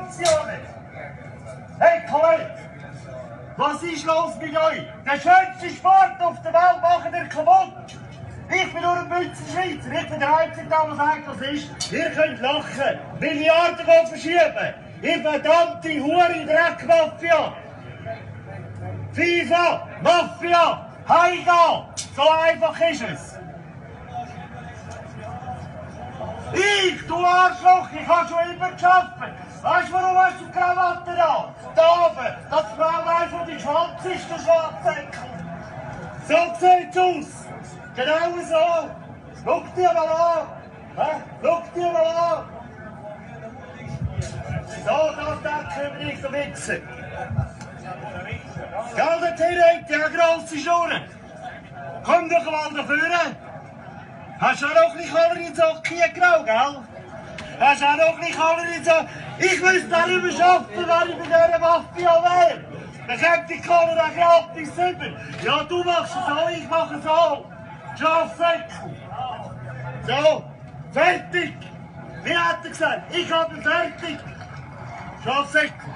Korruption. Hey Kollege, was ist los mit euch? Der schönste Sport auf der Welt macht ihr kaputt. Ich bin nur ein Mützenschweizer, ich bin der Einzige, der sagt, was ist. Ihr könnt lachen, Milliarden verschieben. Ihr verdammte Hure-Dreck-Mafia. FIFA, Mafia, Heiga, so einfach ist es. Ich, du Arschloch, ich habe schon immer geschafft. Weißt du, warum hast du die Krawatte da? Da oben, das Frau weiss, wo die Schwanz ist, der Schwarzsäckel. So sieht's aus. Genau so. Schau dir mal an. Schau dir mal an. So, das können wir nicht so wichsen. Gell, der Tierheit, die haben grosse Schnurren. Komm doch mal da vorne. Hast du auch noch ein bisschen Koller in die Socken geraucht, gell? Hast du auch noch ein bisschen Koller in die Socken? Ich müsste auch nicht mehr schaffen, wenn ich bei dieser Mafia wäre. Dann kommt die Koller auch gratis rüber. Ja, du machst es so, ich mache es so. Schafsäckel. So, fertig. Wie hat er gesagt? Ich habe fertig. Schafsäckel.